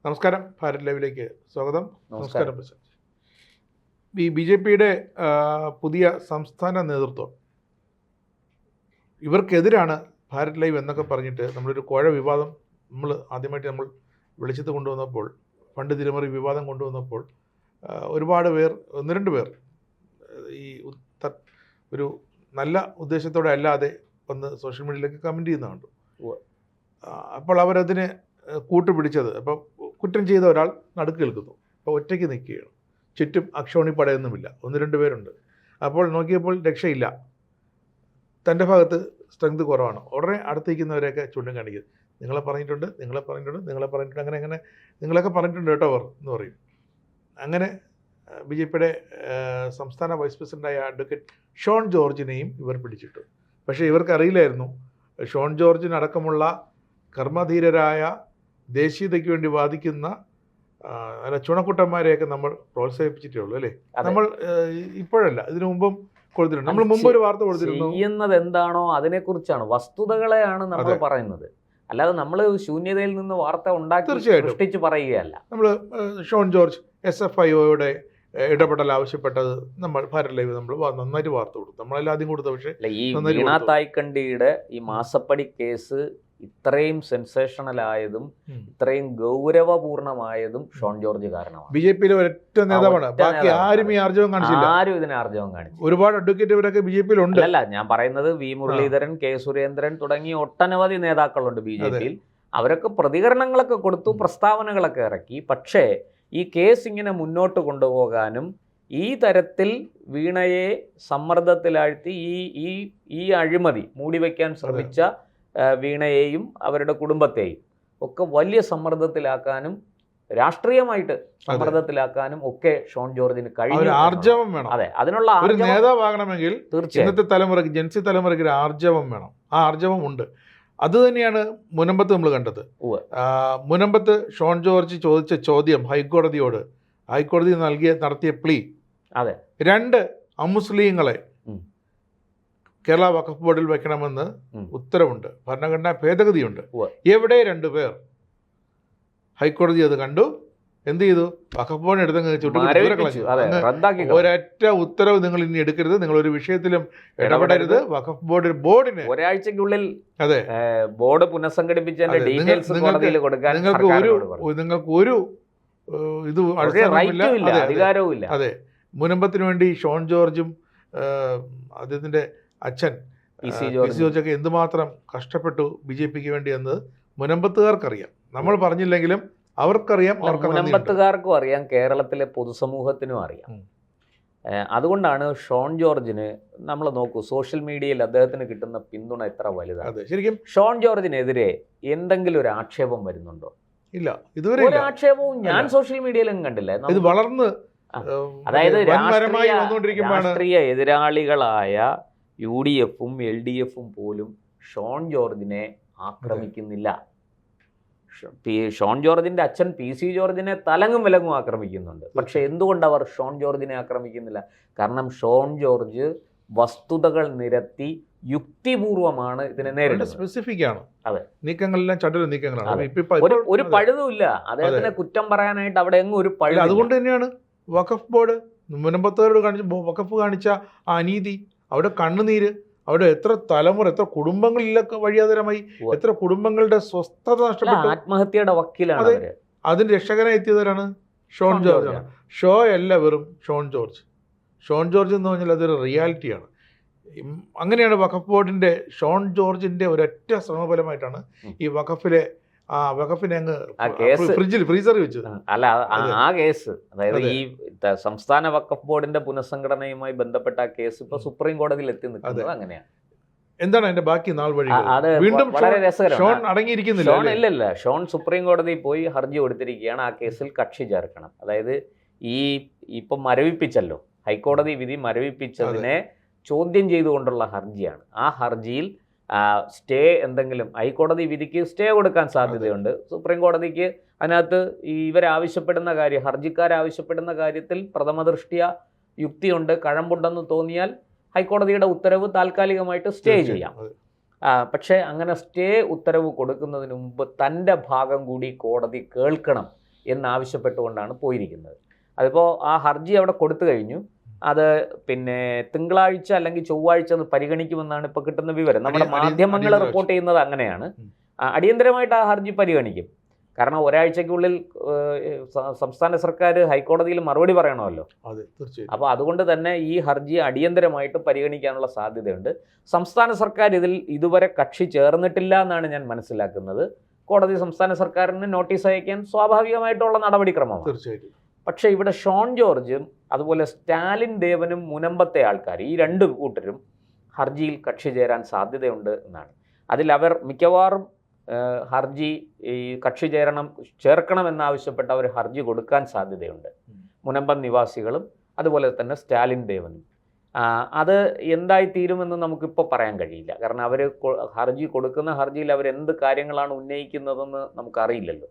നമസ്കാരം, ഭാരത് ലൈവിലേക്ക് സ്വാഗതം. നമസ്കാരം പ്രശാന്ത്. ഈ BJPയുടെ പുതിയ സംസ്ഥാന നേതൃത്വം ഇവർക്കെതിരാണ് ഭാരത് ലൈവ് എന്നൊക്കെ പറഞ്ഞിട്ട് നമ്മളൊരു കോഴ വിവാദം ആദ്യമായിട്ട് നമ്മൾ വെളിച്ചത്ത് കൊണ്ടുവന്നപ്പോൾ, ഫണ്ട് തിരിമറി വിവാദം കൊണ്ടുവന്നപ്പോൾ ഒരുപാട് പേർ, ഒന്ന് രണ്ട് പേർ ഈ ഒരു നല്ല ഉദ്ദേശത്തോടെ അല്ലാതെ വന്ന് സോഷ്യൽ മീഡിയയിലേക്ക് കമൻറ്റ് ചെയ്യുന്ന കണ്ടു. അപ്പോൾ അവരതിന് കൂട്ടുപിടിച്ചത്, അപ്പോൾ കുറ്റം ചെയ്ത ഒരാൾ നടുക്ക് നിൽക്കുന്നു, അപ്പോൾ ഒറ്റയ്ക്ക് നിൽക്കുകയാണ്, ചുറ്റും അക്ഷോണി പടയൊന്നുമില്ല, ഒന്ന് രണ്ട് പേരുണ്ട്. അപ്പോൾ നോക്കിയപ്പോൾ രക്ഷയില്ല, തൻ്റെ ഭാഗത്ത് സ്ട്രെങ്ത് കുറവാണ്. ഉടനെ അടുത്തിരിക്കുന്നവരെയൊക്കെ ചൂണ്ടിക്കാണിക്കുന്നത്, നിങ്ങളെ പറഞ്ഞിട്ടുണ്ട്, അങ്ങനെ നിങ്ങളൊക്കെ പറഞ്ഞിട്ടുണ്ട് കേട്ടോ അവർ എന്ന് പറയും. അങ്ങനെ BJPയുടെ സംസ്ഥാന വൈസ് പ്രസിഡൻ്റായ അഡ്വക്കേറ്റ് ഷോൺ ജോർജിനെയും ഇവർ പിടിച്ചിട്ടു. പക്ഷേ ഇവർക്കറിയില്ലായിരുന്നു, ഷോൺ ജോർജിനടക്കമുള്ള കർമ്മധീരരായ ദേശീയതയ്ക്ക് വേണ്ടി വാദിക്കുന്ന ചുണക്കുട്ടന്മാരെയൊക്കെ നമ്മൾ പ്രോത്സാഹിപ്പിച്ചിട്ടേ ഉള്ളൂ അല്ലേ. നമ്മൾ ഇപ്പോഴല്ല, ഇതിനു മുമ്പും കൊടുത്തിട്ടുണ്ട്. നമ്മൾ മുമ്പ് ഒരു വാർത്ത കൊടുത്തിരുന്നു. ചെയ്യുന്നത് എന്താണോ അതിനെക്കുറിച്ചാണ്, വസ്തുതകളെയാണ് നമ്മൾ പറയുന്നത്, അല്ലാതെ നമ്മൾ ശൂന്യതയിൽ നിന്ന് വാർത്ത ഉണ്ടാക്കി സൃഷ്ടിച്ച് പറയുകയല്ല. നമ്മൾ ഷോൺ ജോർജ് SFIOയുടെ ഇടപെടൽ ആവശ്യപ്പെട്ടത് നമ്മൾ ഭാരത് ലൈവ് നമ്മൾ നന്നായിട്ട് വാർത്ത കൊടുത്തു. നമ്മളെല്ലാം ആദ്യം കൊടുത്ത, പക്ഷേ ഈ വീണ തായ്ക്കണ്ടിയുടെ ഈ മാസപ്പടി കേസ് ഇത്രയും സെൻസേഷണലായതും ഇത്രയും ഗൗരവപൂർണമായതും ഷോൺ ജോർജ് കാരണമാണ്. BJPയിലെ ഒരൊറ്റ നേതാവാണ്, ബാക്കി ആരും ഈ ആർജവം കാണിച്ചില്ല. ആരും ഇതിനെ ആർജവം കാണിച്ചു. ഒരുപാട് അഡ്വക്കേറ്റുകാരൊക്കെ BJPയിലുണ്ട്. അല്ല, ഞാൻ പറയുന്നത് V മുരളീധരൻ, K സുരേന്ദ്രൻ തുടങ്ങിയ ഒട്ടനവധി നേതാക്കളുണ്ട് BJPയിൽ. അവരൊക്കെ പ്രതികരണങ്ങളൊക്കെ കൊടുത്തു, പ്രസ്താവനകളൊക്കെ ഇറക്കി. പക്ഷേ ഈ കേസ് ഇങ്ങനെ മുന്നോട്ട് കൊണ്ടുപോകാനും ഈ തരത്തിൽ വീണയെ സമ്മർദ്ദത്തിലാഴ്ത്തി ഈ അഴിമതി മൂടിവെക്കാൻ ശ്രമിച്ച വീണയെയും അവരുടെ കുടുംബത്തെയും ഒക്കെ വലിയ സമ്മർദ്ദത്തിലാക്കാനും രാഷ്ട്രീയമായിട്ട് സമ്മർദ്ദത്തിലാക്കാനും ഒക്കെ ഷോൺ ജോർജിന് കഴിയും. ആർജവം വേണം. അതെ, അതിനുള്ള ഒരു നേതാവാകണമെങ്കിൽ ഇന്നത്തെ തലമുറയ്ക്ക്, ജൻസി തലമുറയ്ക്ക് ഒരു ആർജവം വേണം. ആ ആർജവം ഉണ്ട്. അത് തന്നെയാണ് മുനമ്പത്ത് നമ്മൾ കണ്ടത്. മുനമ്പത്ത് ഷോൺ ജോർജ് ചോദിച്ച ചോദ്യം ഹൈക്കോടതി നടത്തിയ പ്ലീ, അതെ, 2 അമുസ്ലിങ്ങളെ കേരള വഖഫ് ബോർഡിൽ വെക്കണമെന്ന് ഉത്തരവുണ്ട്, ഭരണഘടനാ ഭേദഗതിയുണ്ട്. എവിടെ 2 പേർ? ഹൈക്കോടതി അത് കണ്ടു, എന്ത് ചെയ്തു? വഖഫ് ബോർഡിന് എടുത്തങ്ങ് ഒരൊറ്റ ഉത്തരവ് നിങ്ങൾ ഇനി എടുക്കരുത്, നിങ്ങൾ ഒരു വിഷയത്തിലും ഇടപെടരുത്. വഖഫ് ബോർഡിന് ഒരാഴ്ചക്കുള്ളിൽ അതെ ബോർഡ് പുനഃസംഘടിപ്പിച്ചതിന്റെ ഡീറ്റെയിൽസ് നിങ്ങൾക്ക് ഒരു ഇത് അധികാരവുമില്ല. അതെ, മുനമ്പത്തിന് വേണ്ടി ഷോൺ ജോർജും അദ്ദേഹത്തിന്റെ അച്ഛൻ PC ജോർജൊക്കെ എന്തുമാത്രം കഷ്ടപ്പെട്ടു BJPക്ക് വേണ്ടി എന്ന് മുനമ്പത്തുകാർക്കറിയാം. നമ്മൾ പറഞ്ഞില്ലെങ്കിലും അവർക്കറിയാം. മുനമ്പത്തുകാർക്കും അറിയാം, കേരളത്തിലെ പൊതുസമൂഹത്തിനും അറിയാം. അതുകൊണ്ടാണ് ഷോൺ ജോർജിന്, നമ്മൾ നോക്കൂ, സോഷ്യൽ മീഡിയയിൽ അദ്ദേഹത്തിന് കിട്ടുന്ന പിന്തുണ എത്ര വലുതാണ്. ശരിക്കും ഷോൺ ജോർജിനെതിരെ എന്തെങ്കിലും ഒരു ആക്ഷേപം വരുന്നുണ്ടോ? ഇല്ല, ഇതുവരെ ഒരു ആക്ഷേപവും ഞാൻ സോഷ്യൽ മീഡിയയിലും കണ്ടില്ല. ഇത് വളർന്ന്, അതായത് രാഷ്ട്രീയ എതിരാളികളായ UDFും LDFും പോലും ഷോൺ ജോർജിനെ ആക്രമിക്കുന്നില്ല. ഷോൺ ജോർജിന്റെ അച്ഛൻ PC ജോർജിനെ തലങ്ങും വിലങ്ങും ആക്രമിക്കുന്നുണ്ട്. പക്ഷെ എന്തുകൊണ്ട് അവർ ഷോൺ ജോർജിനെ ആക്രമിക്കുന്നില്ല? കാരണം ഷോൺ ജോർജ് വസ്തുതകൾ നിരത്തി യുക്തിപൂർവമാണ് ഇതിനെ നേരിടുന്നത്. സ്പെസിഫിക് ആണ്. അതെ, നീക്കങ്ങളെല്ലാം ചടുല നീക്കങ്ങളാണ്. ഒരു പഴുതുമില്ല അദ്ദേഹത്തിനെ കുറ്റം പറയാനായിട്ട് അവിടെ എങ്ങും ഒരു പഴുത്. അതുകൊണ്ട് തന്നെയാണ് വഖഫ് ബോർഡ് മുനമ്പത്തോട് വഖഫ് കാണിച്ച ആ അനീതി, അവിടെ കണ്ണുനീര്, അവിടെ എത്ര തലമുറ, എത്ര കുടുംബങ്ങളിലൊക്കെ വഴിയാതരമായി, എത്ര കുടുംബങ്ങളുടെ സ്വസ്ഥത നഷ്ടപ്പെട്ടു, ആത്മഹത്യയുടെ വക്കീലാണ്. അതിന് രക്ഷകനായി എത്തിയവരാണ് ഷോൺ ജോർജാണ്. ഷോ അല്ല, വെറും ഷോൺ ജോർജ് എന്ന് പറഞ്ഞാൽ അതൊരു റിയാലിറ്റിയാണ്. അങ്ങനെയാണ് വഖഫ് ബോർഡിന്റെ, ഷോൺ ജോർജിന്റെ ഒരൊറ്റ ശ്രമഫലമായിട്ടാണ് ഈ വഖഫിനെ അങ്ങ് ഫ്രീസറിൽ വെച്ചത്. അല്ല, ആ കേസ്, അതായത് ഈ സംസ്ഥാന വഖഫ് ബോർഡിന്റെ പുനഃസംഘടനയുമായി ബന്ധപ്പെട്ട ആ കേസ് ഇപ്പൊ സുപ്രീം കോടതിയിൽ എത്തി നിൽക്കുന്നത്. അങ്ങനെയാണ്. എന്താണ് അതിന്റെ ബാക്കി നാൾ വഴി? വളരെ രസകരമാണ്. ഇല്ലല്ല, ഷോൺ സുപ്രീം കോടതിയിൽ പോയി ഹർജി കൊടുത്തിരിക്കുകയാണ്. ആ കേസിൽ കക്ഷി ചേർക്കണം. അതായത് ഇപ്പം മരവിപ്പിച്ചല്ലോ, ഹൈക്കോടതി വിധി മരവിപ്പിച്ചതിനെ ചോദ്യം ചെയ്തുകൊണ്ടുള്ള ഹർജിയാണ്. ആ ഹർജിയിൽ സ്റ്റേ എന്തെങ്കിലും, ഹൈക്കോടതി വിധിക്ക് സ്റ്റേ കൊടുക്കാൻ സാധ്യതയുണ്ട്. സുപ്രീം കോടതിക്ക് അതിനകത്ത് ഇവരാവശ്യപ്പെടുന്ന കാര്യം, ഹർജിക്കാരാവശ്യപ്പെടുന്ന കാര്യത്തിൽ പ്രഥമ ദൃഷ്ട്യാ യുക്തിയുണ്ട്, കഴമ്പുണ്ടെന്ന് തോന്നിയാൽ ഹൈക്കോടതിയുടെ ഉത്തരവ് താൽക്കാലികമായിട്ട് സ്റ്റേ ചെയ്യാം. പക്ഷേ അങ്ങനെ സ്റ്റേ ഉത്തരവ് കൊടുക്കുന്നതിന് മുമ്പ് തൻ്റെ ഭാഗം കൂടി കോടതി കേൾക്കണം എന്നാവശ്യപ്പെട്ടുകൊണ്ടാണ് പോയിരിക്കുന്നത്. അതിപ്പോൾ ആ ഹർജി അവിടെ കൊടുത്തു കഴിഞ്ഞു. അത് പിന്നെ തിങ്കളാഴ്ച അല്ലെങ്കിൽ ചൊവ്വാഴ്ച പരിഗണിക്കുമെന്നാണ് ഇപ്പോൾ കിട്ടുന്ന വിവരം. നമ്മുടെ മാധ്യമങ്ങൾ റിപ്പോർട്ട് ചെയ്യുന്നത് അങ്ങനെയാണ്. അടിയന്തരമായിട്ട് ആ ഹർജി പരിഗണിക്കും. കാരണം ഒരാഴ്ചയ്ക്കുള്ളിൽ സംസ്ഥാന സർക്കാർ ഹൈക്കോടതിയിൽ മറുപടി പറയണമല്ലോ. അപ്പോൾ അതുകൊണ്ട് തന്നെ ഈ ഹർജി അടിയന്തരമായിട്ട് പരിഗണിക്കാനുള്ള സാധ്യതയുണ്ട്. സംസ്ഥാന സർക്കാർ ഇതിൽ ഇതുവരെ കക്ഷി ചേർന്നിട്ടില്ല എന്നാണ് ഞാൻ മനസ്സിലാക്കുന്നത്. കോടതി സംസ്ഥാന സർക്കാരിന് നോട്ടീസ് അയക്കാൻ സ്വാഭാവികമായിട്ടുള്ള നടപടിക്രമമാണ്. തീർച്ചയായിട്ടും. പക്ഷേ ഇവിടെ ഷോൺ ജോർജും അതുപോലെ സ്റ്റാലിൻ ദേവനും മുനമ്പത്തെ ആൾക്കാർ, ഈ രണ്ട് കൂട്ടരും ഹർജിയിൽ കക്ഷി ചേരാൻ സാധ്യതയുണ്ട് എന്നാണ്. അതിൽ അവർ മിക്കവാറും ഹർജി ഈ കക്ഷി ചേർക്കണമെന്നാവശ്യപ്പെട്ട അവർ ഹർജി കൊടുക്കാൻ സാധ്യതയുണ്ട്. മുനമ്പം നിവാസികളും അതുപോലെ തന്നെ സ്റ്റാലിൻ ദേവനും. അത് എന്തായിത്തീരുമെന്ന് നമുക്കിപ്പോൾ പറയാൻ കഴിയില്ല. കാരണം അവർ ഹർജി കൊടുക്കുന്ന ഹർജിയിൽ അവരെന്ത് കാര്യങ്ങളാണ് ഉന്നയിക്കുന്നതെന്ന് നമുക്കറിയില്ലല്ലോ.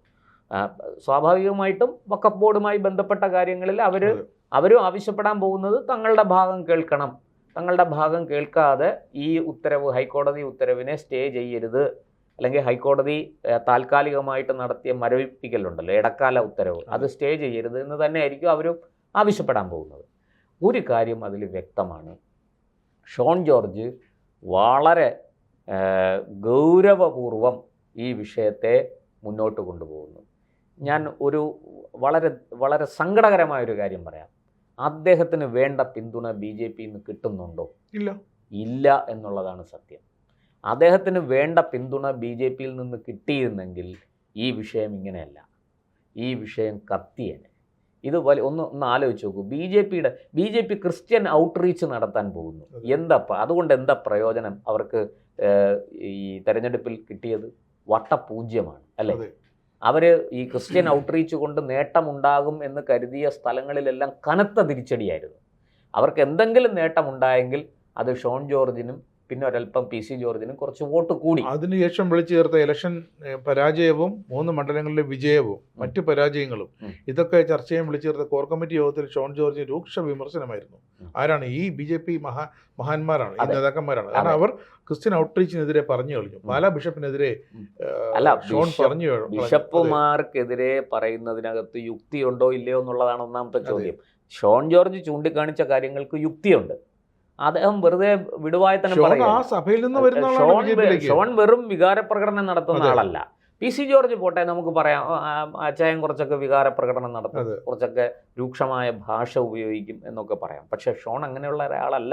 സ്വാഭാവികമായിട്ടും വഖഫ് ബോർഡുമായി ബന്ധപ്പെട്ട കാര്യങ്ങളിൽ അവരും ആവശ്യപ്പെടാൻ പോകുന്നത് തങ്ങളുടെ ഭാഗം കേൾക്കണം. തങ്ങളുടെ ഭാഗം കേൾക്കാതെ ഈ ഉത്തരവ്, ഹൈക്കോടതി ഉത്തരവിനെ സ്റ്റേ ചെയ്യരുത്, അല്ലെങ്കിൽ ഹൈക്കോടതി താൽക്കാലികമായിട്ട് നടത്തിയ മരവിപ്പിക്കലുണ്ടല്ലോ, ഇടക്കാല ഉത്തരവ്, അത് സ്റ്റേ ചെയ്യരുത് എന്ന് തന്നെയായിരിക്കും അവരും ആവശ്യപ്പെടാൻ പോകുന്നത്. ഒരു കാര്യം അതിൽ വ്യക്തമാണ്, ഷോൺ ജോർജ് വളരെ ഗൗരവപൂർവം ഈ വിഷയത്തെ മുന്നോട്ട് കൊണ്ടുപോകുന്നു. ഞാൻ ഒരു വളരെ സങ്കടകരമായൊരു കാര്യം പറയാം. അദ്ദേഹത്തിന് വേണ്ട പിന്തുണ BJP-ന്ന് കിട്ടുന്നുണ്ടോ? ഇല്ല എന്നുള്ളതാണ് സത്യം. അദ്ദേഹത്തിന് വേണ്ട പിന്തുണ BJP-യിൽ നിന്ന് കിട്ടിയിരുന്നെങ്കിൽ ഈ വിഷയം ഇങ്ങനെയല്ല, ഈ വിഷയം കത്തിയേനെ. ഇത് ഒന്ന് ആലോചിച്ച് നോക്കൂ. BJP ക്രിസ്ത്യൻ ഔട്ട്റീച്ച് നടത്താൻ പോകുന്നു. അതുകൊണ്ട് എന്താ പ്രയോജനം അവർക്ക്? ഈ തെരഞ്ഞെടുപ്പിൽ കിട്ടിയത് വട്ടപൂജ്യമാണ് അല്ലേ? അവർ ഈ ക്രിസ്ത്യൻ ഔട്ട്റീച്ച് കൊണ്ട് നേട്ടമുണ്ടാകും എന്ന് കരുതിയ സ്ഥലങ്ങളിലെല്ലാം കനത്ത തിരിച്ചടിയായിരുന്നു. അവർക്ക് എന്തെങ്കിലും നേട്ടമുണ്ടായെങ്കിൽ അത് ഷോൺ ജോർജിനും പിന്നെ ഒരല്പം PC ജോർജിനും കുറച്ച് വോട്ട് കൂടി. അതിനുശേഷം വിളിച്ചു ചേർത്ത ഇലക്ഷൻ പരാജയവും 3 മണ്ഡലങ്ങളിലെ വിജയവും മറ്റ് പരാജയങ്ങളും ഇതൊക്കെ ചർച്ച ചെയ്യാൻ വിളിച്ചു ചേർത്ത കോർ കമ്മിറ്റി യോഗത്തിൽ ഷോൺ ജോർജിന് രൂക്ഷ വിമർശനമായിരുന്നു. ആരാണ്? ഈ BJP മഹാന്മാരാണ്, ഈ നേതാക്കന്മാരാണ്. കാരണം അവർ ക്രിസ്ത്യൻ ഔട്ട്റീച്ചിനെതിരെ പറഞ്ഞു കഴിഞ്ഞു. പാലാ ബിഷപ്പിനെതിരെ ഷോൺ പറഞ്ഞു. ബിഷപ്പുമാർക്കെതിരെ പറയുന്നതിനകത്ത് യുക്തിയുണ്ടോ ഇല്ലയോ എന്നുള്ളതാണ് ഒന്നാമത്തെ ചോദ്യം. ഷോൺ ജോർജ് ചൂണ്ടിക്കാണിച്ച കാര്യങ്ങൾക്ക് യുക്തിയുണ്ട്. അദ്ദേഹം വെറുതെ വിടുവായത്തനം പറയുക. ഷോൺ വെറും വികാരപ്രകടനം നടത്തുന്ന ആളല്ല. PC ജോർജ് പോട്ടെ, നമുക്ക് പറയാം, അച്ചായൻ കുറച്ചൊക്കെ വികാരപ്രകടനം നടത്തും, കുറച്ചൊക്കെ രൂക്ഷമായ ഭാഷ ഉപയോഗിക്കും എന്നൊക്കെ പറയാം. പക്ഷെ ഷോൺ അങ്ങനെയുള്ള ഒരാളല്ല.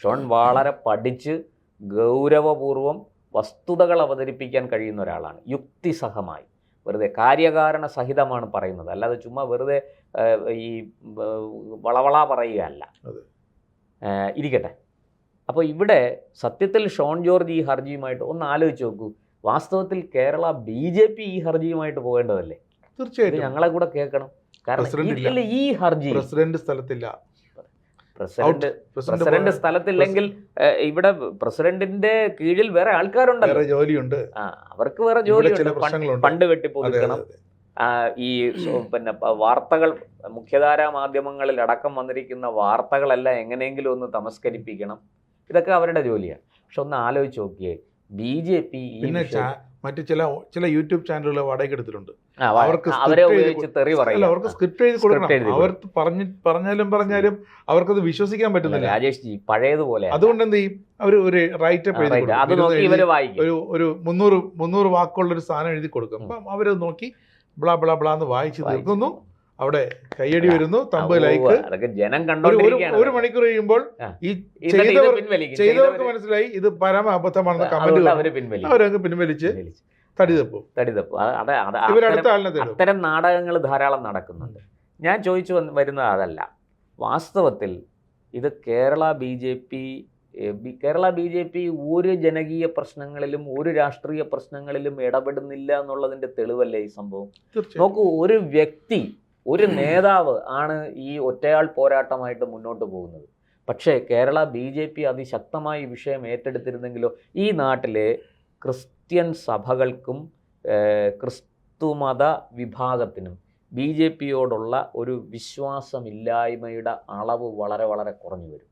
ഷോൺ വളരെ പഠിച്ച് ഗൗരവപൂർവം വസ്തുതകൾ അവതരിപ്പിക്കാൻ കഴിയുന്ന ഒരാളാണ്. യുക്തിസഹമായി, വെറുതെ കാര്യകാരണ സഹിതമാണ് പറയുന്നത്, അല്ലാതെ ചുമ്മാ വെറുതെ ഈ വളവള പറയുകയല്ല. ഇരിക്കട്ടെ. അപ്പോൾ ഇവിടെ സത്യത്തിൽ ഷോൺ ജോർജ് ഈ ഹർജിയുമായിട്ട് ഒന്ന് ആലോചിച്ച് നോക്കൂ. വാസ്തവത്തിൽ കേരള BJP ഈ ഹർജിയുമായിട്ട് പോകേണ്ടതല്ലേ? തീർച്ചയായിട്ടും ഞങ്ങളെ കൂടെ കേൾക്കണം. കാരണം ഈ ഹർജി പ്രസിഡന്റ് സ്ഥലത്തില്ല. പ്രസിഡന്റ് സ്ഥലത്തില്ലെങ്കിൽ ഇവിടെ പ്രസിഡന്റിന്റെ കീഴിൽ വേറെ ആൾക്കാരുണ്ടല്ലോ, ജോലിയുണ്ട്, അവർക്ക് വേറെ ജോലിയുണ്ട്. ഫണ്ട് വെട്ടിപ്പൊതുക്കണം. ഈ പിന്നെ വാർത്തകൾ, മുഖ്യധാരാ മാധ്യമങ്ങളിൽ അടക്കം വന്നിരിക്കുന്ന വാർത്തകളെല്ലാം എങ്ങനെയെങ്കിലും ഒന്ന് തമസ്കരിപ്പിക്കണം. ഇതൊക്കെ അവരുടെ ജോലിയാണ്. പക്ഷെ ഒന്ന് ആലോചിച്ച് നോക്കിയേ, BJP മറ്റു ചില യൂട്യൂബ് ചാനലുകൾ വാടകയ്ക്ക് എടുത്തിട്ടുണ്ട്. അവരെ ഉപയോഗിച്ച് തെറി പറയില്ല. അവർക്ക് സ്ക്രിപ്റ്റ് എഴുതി കൊടുക്കണം. അവർ പറഞ്ഞാലും അവർക്കത് വിശ്വസിക്കാൻ പറ്റുന്നില്ല. രാജേഷ് ജി പഴയതുപോലെ. അതുകൊണ്ട് എന്ത് ചെയ്യും? അവർ ഒരു റൈറ്റപ്പ് എഴുതി കൊടുക്കും. ഒരു 300 വാക്കുള്ള ഒരു സാധനം എഴുതി കൊടുക്കും. അപ്പം അവരത് നോക്കി ബ്ലാ ബ്ലാ ബ്ലാ എന്ന് വായിച്ച് തീർക്കുന്നു. അവിടെ കയ്യടി വരുന്നു, തമ്പ് ലൈക്ക്. ജനം ഒരു മണിക്കൂർ കഴിയുമ്പോൾ ഈ ചെയ്തവർക്ക് മനസ്സിലായി ഇത് പരമ അബദ്ധമാണെന്ന് കമന്റ് അവരങ്ങ് പിൻവലിച്ച് തടിതപ്പും. അത്തരം നാടകങ്ങൾ ധാരാളം നടക്കുന്നുണ്ട്. ഞാൻ ചോദിച്ചു വരുന്നത് അതല്ല. വാസ്തവത്തിൽ ഇത് കേരള BJP ഒരു ജനകീയ പ്രശ്നങ്ങളിലും ഒരു രാഷ്ട്രീയ പ്രശ്നങ്ങളിലും ഇടപെടുന്നില്ല എന്നുള്ളതിൻ്റെ തെളിവല്ലേ ഈ സംഭവം? നോക്കൂ, ഒരു വ്യക്തി, ഒരു നേതാവ് ആണ് ഈ ഒറ്റയാൾ പോരാട്ടമായിട്ട് മുന്നോട്ട് പോകുന്നത്. പക്ഷേ കേരള BJP അതിശക്തമായി ഈ വിഷയം ഏറ്റെടുത്തിരുന്നെങ്കിലോ ഈ നാട്ടിലെ ക്രിസ്ത്യൻ സഭകൾക്കും ക്രിസ്തുമത വിഭാഗത്തിനും BJP-യോടുള്ള ഒരു വിശ്വാസമില്ലായ്മയുടെ അളവ് വളരെ വളരെ കുറഞ്ഞു വരും.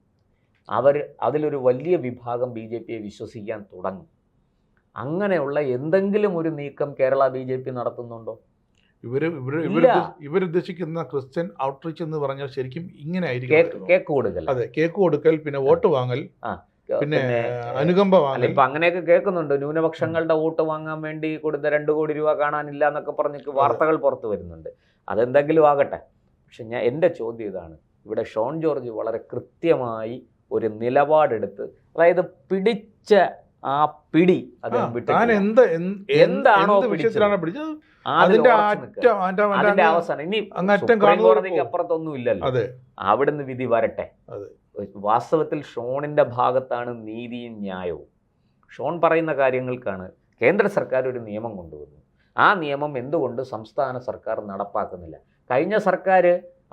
അതിലൊരു വലിയ വിഭാഗം BJP-യെ വിശ്വസിക്കാൻ തുടങ്ങും. അങ്ങനെയുള്ള എന്തെങ്കിലും ഒരു നീക്കം കേരള BJP നടത്തുന്നുണ്ടോ? ഇവരുദ്ദേശിക്കുന്ന ക്രിസ്ത്യൻ ഔട്ട്റീച്ച് എന്ന് പറഞ്ഞാൽ ശരിക്കും ഇങ്ങനെ ആയിരിക്കും. കേക്ക് കൊടുക്കൽ, അതെ, കേക്ക് കൊടുക്കൽ, പിന്നെ വോട്ട് വാങ്ങൽ, പിന്നെ അനുകമ്പ വാങ്ങൽ. ഇപ്പൊ അങ്ങനെയൊക്കെ കേൾക്കുന്നുണ്ട്. ന്യൂനപക്ഷങ്ങളുടെ വോട്ട് വാങ്ങാൻ വേണ്ടി കൊടുത്ത 2 കോടി രൂപ കാണാനില്ല എന്നൊക്കെ പറഞ്ഞിട്ട് വാർത്തകൾ പുറത്തു വരുന്നുണ്ട്. അതെന്തെങ്കിലും ആകട്ടെ. പക്ഷെ എൻ്റെ ചോദ്യം ഇതാണ്, ഇവിടെ ഷോൺ ജോർജ് വളരെ കൃത്യമായി ഒരു നിലപാടെടുത്ത്, അതായത് പിടിച്ച ആ പിടി എന്താണോ പിടിച്ചത് അതിന്റെ അവസാനം, ഇനി സുപ്രീം കോടതിക്ക് അപ്പുറത്തൊന്നും ഇല്ലല്ലോ, അവിടുന്ന് വിധി വരട്ടെ. വാസ്തവത്തിൽ ഷോണിന്റെ ഭാഗത്താണ് നീതിയും ന്യായവും. ഷോൺ പറയുന്ന കാര്യങ്ങൾക്കാണ് കേന്ദ്ര സർക്കാർ ഒരു നിയമം കൊണ്ടുവന്നു. ആ നിയമം എന്തുകൊണ്ട് സംസ്ഥാന സർക്കാർ നടപ്പാക്കുന്നില്ല? കഴിഞ്ഞ സർക്കാർ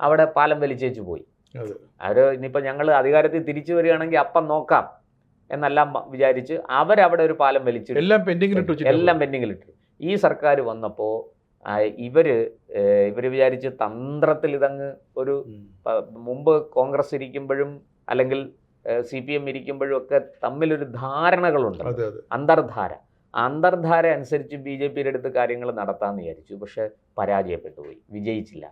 അവിടെ പാലം വലിച്ചേച്ചു പോയി. അവർ ഇനിയിപ്പോൾ ഞങ്ങൾ അധികാരത്തിൽ തിരിച്ചു വരികയാണെങ്കിൽ അപ്പം നോക്കാം എന്നെല്ലാം വിചാരിച്ച് അവരവിടെ ഒരു പാലം വലിച്ചിട്ട് എല്ലാം പെൻഡിങ്ങിലിട്ടു. ഈ സർക്കാർ വന്നപ്പോൾ ഇവര് വിചാരിച്ച് തന്ത്രത്തിൽ ഇതങ്ങ് ഒരു, മുമ്പ് കോൺഗ്രസ് ഇരിക്കുമ്പോഴും അല്ലെങ്കിൽ CPM ഇരിക്കുമ്പോഴും ഒക്കെ തമ്മിലൊരു ധാരണകളുണ്ട്, അന്തർധാര. ആ അന്തർധാര അനുസരിച്ച് BJPയുടെ അടുത്ത് കാര്യങ്ങൾ നടത്താമെന്ന് വിചാരിച്ചു. പക്ഷെ പരാജയപ്പെട്ടു പോയി, വിജയിച്ചില്ല.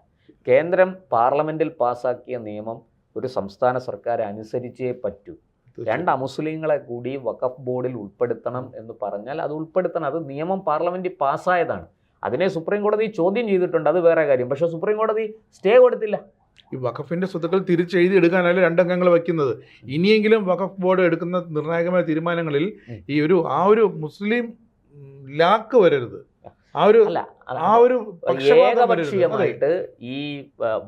കേന്ദ്രം പാർലമെന്റിൽ പാസാക്കിയ നിയമം ഒരു സംസ്ഥാന സർക്കാർ അനുസരിച്ചേ പറ്റൂ. 2 അമുസ്ലിങ്ങളെ കൂടി വഖഫ് ബോർഡിൽ ഉൾപ്പെടുത്തണം എന്ന് പറഞ്ഞാൽ അത് ഉൾപ്പെടുത്തണം. അത് നിയമം പാർലമെന്റിൽ പാസ്സായതാണ്. അതിനെ സുപ്രീം കോടതി ചോദ്യം ചെയ്തിട്ടുണ്ട്, അത് വേറെ കാര്യം. പക്ഷെ സുപ്രീം കോടതി സ്റ്റേ കൊടുത്തില്ല. ഈ വഖഫിന്റെ സ്വത്തുക്കൾ തിരിച്ചെഴുതി എടുക്കാനല്ല 2 അംഗങ്ങൾ വയ്ക്കുന്നത്. ഇനിയെങ്കിലും വഖഫ് ബോർഡ് എടുക്കുന്ന നിർണായകമായ തീരുമാനങ്ങളിൽ ആ ഒരു മുസ്ലിം ലാക്ക് വരരുത്. ഏകപക്ഷീയമായിട്ട് ഈ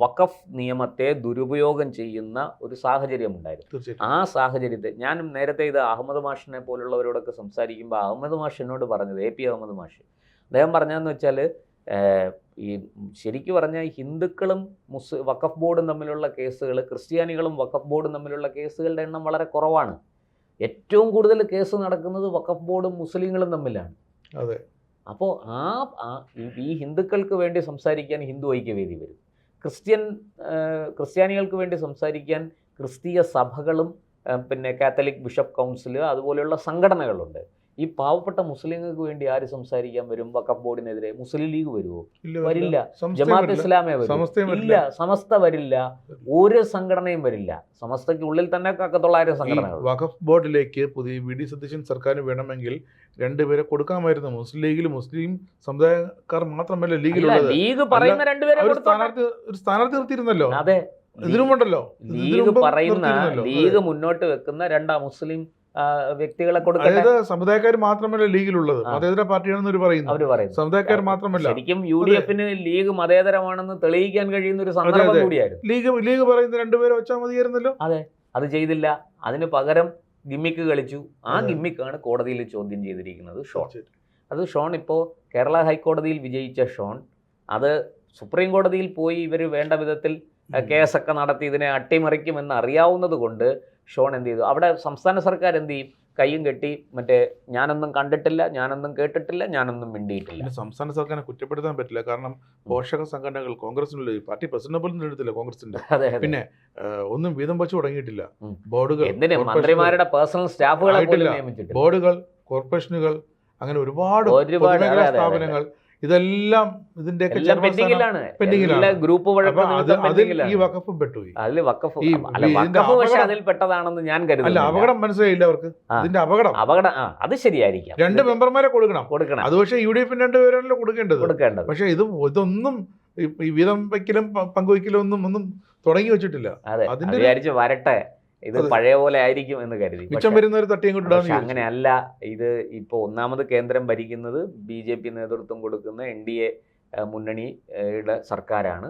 വഖഫ് നിയമത്തെ ദുരുപയോഗം ചെയ്യുന്ന ഒരു സാഹചര്യം ഉണ്ടായിരുന്നു. ആ സാഹചര്യത്തെ ഞാൻ നേരത്തെ ഇത് അഹമ്മദ് മാഷിനെ പോലുള്ളവരോടൊക്കെ സംസാരിക്കുമ്പോൾ അഹമ്മദ് മാഷ് എന്നോട് പറഞ്ഞത്, AP അഹമ്മദ് മാഷ്, അദ്ദേഹം പറഞ്ഞതെന്ന് വെച്ചാൽ, ഈ ശരിക്കും പറഞ്ഞാൽ ഹിന്ദുക്കളും വഖഫ് ബോർഡും തമ്മിലുള്ള കേസുകൾ, ക്രിസ്ത്യാനികളും വഖഫ് ബോർഡും തമ്മിലുള്ള കേസുകളുടെ എണ്ണം വളരെ കുറവാണ്. ഏറ്റവും കൂടുതൽ കേസ് നടക്കുന്നത് വഖഫ് ബോർഡും മുസ്ലിങ്ങളും തമ്മിലാണ്. അതെ. അപ്പോൾ ഈ ഹിന്ദുക്കൾക്ക് വേണ്ടി സംസാരിക്കാൻ ഹിന്ദു ഐക്യവേദി വരും, ക്രിസ്ത്യാനികൾക്ക് വേണ്ടി സംസാരിക്കാൻ ക്രിസ്തീയ സഭകളും പിന്നെ കാത്തലിക് ബിഷപ്പ് കൗൺസിൽ അതുപോലെയുള്ള സംഘടനകളുണ്ട്. ഈ പാവപ്പെട്ട മുസ്ലിങ്ങൾക്ക് വേണ്ടി ആര് സംസാരിക്കാൻ വരും? വഖഫ് ബോർഡിനെതിരെ മുസ്ലിം ലീഗ് വരുമോ? വരില്ല. ജമാഅത്ത് ഇസ്ലാമേ ഇല്ല. സമസ്ത വരില്ല. ഒരു സംഘടനയും വരില്ല. സമസ്തയ്ക്ക് ഉള്ളിൽ തന്നെ 900 സംഘടനകൾ. വഖഫ് ബോർഡിലേക്ക് പുതിയ VD സതീശൻ സർക്കാരിന് വേണമെങ്കിൽ 2 പേരെ കൊടുക്കാമായിരുന്നു. മുസ്ലിം ലീഗിൽ മുസ്ലിം സമുദായക്കാർ മാത്രമല്ല ലീഗിലുള്ളത്. ലീഗ് പറയുന്ന 2 പേരെ ഒരു സ്ഥാനാർത്ഥി നിർത്തിയിരുന്നല്ലോ. അതെ, ഇതിനുമുണ്ടല്ലോ. ലീഗ് മുന്നോട്ട് വെക്കുന്ന 2 മുസ്ലിം വ്യക്തികളെ കൊടുക്കട്ടെ. സമുദായക്കാർ മാത്രമല്ല ലീഗിലുള്ളത്, മതേതര പാർട്ടിയാണെന്ന് അവർ പറയുന്നു. സമുദായക്കാർ മാത്രമല്ല. ശരിക്കും UDFന് ലീഗ് മതേതരമാണെന്ന് തെളിയിക്കാൻ കഴിയുന്ന ഒരു സന്ദർഭം കൂടിയായിരുന്നു. ലീഗ് പറയുന്ന 2 പേരെ വെച്ചാൽ മതിയായിരുന്നല്ലോ. അതെ, അത് ചെയ്തില്ല. അതിന് പകരം ഗിമ്മിക്ക് കളിച്ചു. ആ ഗിമ്മിക്കാണ് കോടതിയിൽ ചോദ്യം ചെയ്തിരിക്കുന്നത് ഷോൺ. അത് ഷോൺ ഇപ്പോൾ കേരള ഹൈക്കോടതിയിൽ വിജയിച്ച ഷോൺ അത് സുപ്രീം കോടതിയിൽ പോയി ഇവർ വേണ്ട വിധത്തിൽ കേസൊക്കെ നടത്തി ഇതിനെ അട്ടിമറിക്കുമെന്ന് അറിയാവുന്നത് കൊണ്ട് ഷോൺ എന്ത് ചെയ്തു? അവിടെ സംസ്ഥാന സർക്കാർ എന്ത് ചെയ്യും? കയ്യും കെട്ടി മറ്റേ ഞാനൊന്നും കണ്ടിട്ടില്ല, ഞാനൊന്നും കേട്ടിട്ടില്ല, ഞാനൊന്നും മിണ്ടിയിട്ടില്ല. സംസ്ഥാന സർക്കാരിനെ കുറ്റപ്പെടുത്താൻ പറ്റില്ല. കാരണം പോഷക സംഘടനകൾ കോൺഗ്രസിനുള്ള പാർട്ടി പ്രസിഡന്റ് പോലും എടുത്തില്ല കോൺഗ്രസിന്റെ. പിന്നെ ഒന്നും വീതം വെച്ച് തുടങ്ങിയിട്ടില്ല. ബോർഡുകൾ, എന്തിന് മന്ത്രിമാരുടെ പേഴ്സണൽ സ്റ്റാഫുകളെ പോലും നിയമിച്ചിട്ടില്ല. ബോർഡുകൾ, കോർപ്പറേഷനുകൾ, അങ്ങനെ ഒരുപാട് സ്ഥാപനങ്ങൾ, ഇതെല്ലാം ഇതിന്റെയൊക്കെ ഈ വഖഫും പെട്ടുപോയി. അതിൽ പെട്ടതാണെന്ന് ഞാൻ കരുതുന്നു. അപകടം മനസ്സിലായില്ല അവർക്ക്. ഇതിന്റെ അപകടം അത് ശരിയായിരിക്കാം. 2 മെമ്പർമാരെ കൊടുക്കണം. അത് പക്ഷേ UDFന് 2 പേരാണല്ലോ കൊടുക്കേണ്ടത്. പക്ഷെ ഇതൊന്നും ഈ വീതം വയ്ക്കലും പങ്കുവയ്ക്കലും ഒന്നും തുടങ്ങി വെച്ചിട്ടില്ല. അതിന്റെ വിചാരിച്ച് വരട്ടെ, ഇത് പഴയ പോലെ ആയിരിക്കും എന്ന് കരുതി. അങ്ങനെയല്ല. ഇത് ഇപ്പോൾ ഒന്നാമത് കേന്ദ്രം ഭരിക്കുന്നത് BJP നേതൃത്വം കൊടുക്കുന്ന NDA മുന്നണിയുടെ സർക്കാരാണ്.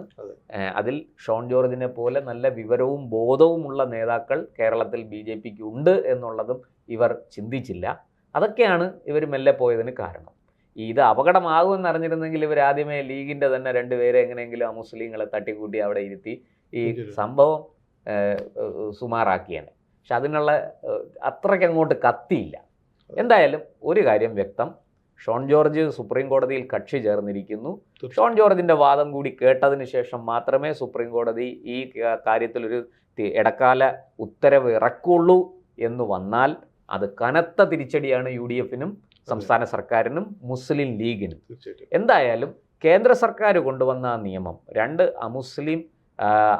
അതിൽ ഷോൺ ജോർജിനെ പോലെ നല്ല വിവരവും ബോധവുമുള്ള നേതാക്കൾ കേരളത്തിൽ BJPക്ക് ഉണ്ട് എന്നുള്ളതും ഇവർ ചിന്തിച്ചില്ല. അതൊക്കെയാണ് ഇവർ മെല്ലെ പോയതിന് കാരണം. ഇത് അപകടമാകുമെന്ന് അറിഞ്ഞിരുന്നെങ്കിൽ ഇവർ ആദ്യമേ ലീഗിൻ്റെ തന്നെ 2 പേരെ എങ്ങനെയെങ്കിലും ആ മുസ്ലിങ്ങളെ തട്ടിക്കൂട്ടി അവിടെ ഇരുത്തി ഈ സംഭവം സുമാറാക്കിയാണ്. പക്ഷെ അതിനുള്ള അത്രയ്ക്ക് അങ്ങോട്ട് കത്തിയില്ല. എന്തായാലും ഒരു കാര്യം വ്യക്തം, ഷോൺ ജോർജ് സുപ്രീം കോടതിയിൽ കക്ഷി ചേർന്നിരിക്കുന്നു. ഷോൺ ജോർജിൻ്റെ വാദം കൂടി കേട്ടതിന് ശേഷം മാത്രമേ സുപ്രീം കോടതി ഈ കാര്യത്തിലൊരു ഇടക്കാല ഉത്തരവ് ഇറക്കുള്ളൂ എന്ന് വന്നാൽ അത് കനത്ത തിരിച്ചടിയാണ് UDFനും സംസ്ഥാന സർക്കാരിനും മുസ്ലിം ലീഗിനും. എന്തായാലും കേന്ദ്ര സർക്കാർ കൊണ്ടുവന്ന ആ നിയമം 2 അമുസ്ലിം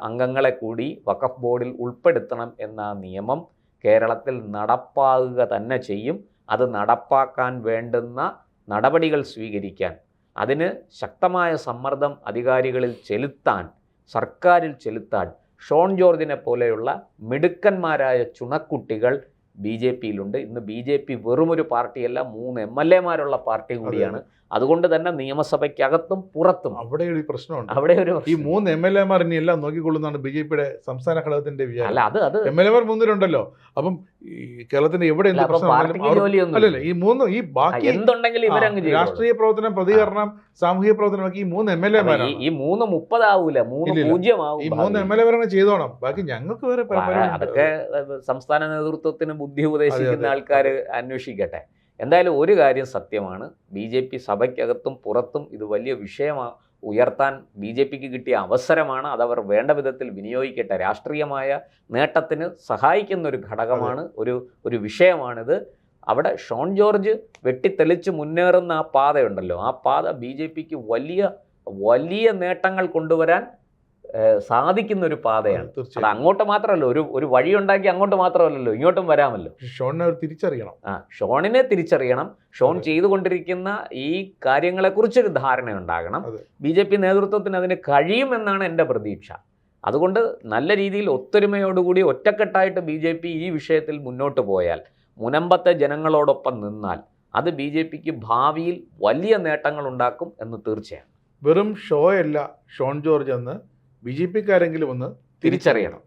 അംഗങ്ങളെ കൂടി വഖഫ് ബോർഡിൽ ഉൾപ്പെടുത്തണം എന്ന നിയമം കേരളത്തിൽ നടപ്പാകുക തന്നെ ചെയ്യും. അത് നടപ്പാക്കാൻ വേണ്ടുന്ന നടപടികൾ സ്വീകരിക്കാൻ, അതിന് ശക്തമായ സമ്മർദ്ദം അധികാരികളിൽ ചെലുത്താൻ, സർക്കാരിൽ ചെലുത്താൻ ഷോൺ ജോർജിനെ പോലെയുള്ള മിടുക്കന്മാരായ ചുണക്കുട്ടികൾ ബി ജെ പിയിലുണ്ട്. ഇന്ന് ബി ജെ പി വെറുമൊരു പാർട്ടിയല്ല, 3 MLA-മാരുള്ള പാർട്ടി കൂടിയാണ്. അതുകൊണ്ട് തന്നെ നിയമസഭയ്ക്കകത്തും പുറത്തും അവിടെ ഒരു പ്രശ്നമുണ്ട്. അവിടെ ഒരു ഈ 3 MLA-മാർ ഇനി എല്ലാം നോക്കിക്കൊള്ളുന്നതാണ് ബി ജെ പിയുടെ സംസ്ഥാന ഘടകത്തിന്റെ വിചാരം. അല്ല, അത് MLA-മാർ 3 അപ്പം ഈ കേരളത്തിന്റെ എവിടെ എന്ത് പാർട്ടിക്ക് ജോലിയൊന്നും അല്ലല്ല, ഈ ബാക്കി എന്തുണ്ടെങ്കിലും ഇവരങ്ങ് ചെയ്യും. രാഷ്ട്രീയ പ്രവർത്തനം, പ്രതികരണം, സാമൂഹിക പ്രവർത്തനമൊക്കെ ഈ 3 MLA-മാരാണ്. ഈ 3 30 ആവൂല, 3 0 ആവും. ഈ 3 MLA-മാരാണ് ചെയ്തോണം, ബാക്കി ഞങ്ങൾക്ക് വേറെ അതൊക്കെ സംസ്ഥാന നേതൃത്വത്തിന് ബുദ്ധി ഉപദേശിക്കുന്ന ആൾക്കാർ അന്വേഷിക്കട്ടെ. എന്തായാലും ഒരു കാര്യം സത്യമാണ്, ബി ജെ പി സഭയ്ക്കകത്തും പുറത്തും ഇത് വലിയ വിഷയമാണ്. ഉയർത്താൻ ബി ജെ പിക്ക് കിട്ടിയ അവസരമാണ്. അതവർ വേണ്ട വിധത്തിൽ വിനിയോഗിക്കട്ടെ. രാഷ്ട്രീയമായ നേട്ടത്തിന് സഹായിക്കുന്ന ഒരു ഘടകമാണ്, ഒരു വിഷയമാണിത്. അവിടെ ഷോൺ ജോർജ് വെട്ടിത്തെളിച്ച് മുന്നേറുന്ന ആ പാതയുണ്ടല്ലോ, ആ പാത ബി ജെ പിക്ക് വലിയ നേട്ടങ്ങൾ കൊണ്ടുവരാൻ സാധിക്കുന്ന ഒരു പാതയാണ്. അത് അങ്ങോട്ട് മാത്രമല്ല, ഒരു വഴി ഉണ്ടാക്കി അങ്ങോട്ട് മാത്രമല്ലല്ലോ, ഇങ്ങോട്ടും വരാമല്ലോ. ഷോണിനെ തിരിച്ചറിയണം. ഷോണിനെ തിരിച്ചറിയണം. ഷോൺ ചെയ്തുകൊണ്ടിരിക്കുന്ന ഈ കാര്യങ്ങളെക്കുറിച്ചൊരു ധാരണയുണ്ടാകണം. ബി ജെ പി നേതൃത്വത്തിന് അതിന് കഴിയുമെന്നാണ് എൻ്റെ പ്രതീക്ഷ. അതുകൊണ്ട് നല്ല രീതിയിൽ ഒത്തൊരുമയോടുകൂടി ഒറ്റക്കെട്ടായിട്ട് ബി ജെ പി ഈ വിഷയത്തിൽ മുന്നോട്ട് പോയാൽ, മുനമ്പത്തെ ജനങ്ങളോടൊപ്പം നിന്നാൽ, അത് ബി ജെ പിക്ക് ഭാവിയിൽ വലിയ നേട്ടങ്ങൾ ഉണ്ടാക്കും എന്ന് തീർച്ചയാണ്. വെറും ഷോ അല്ല ഷോൺ ജോർജ് എന്ന് ബി ജെ പിക്കാരെങ്കിലും ഒന്ന് തിരിച്ചറിയണം.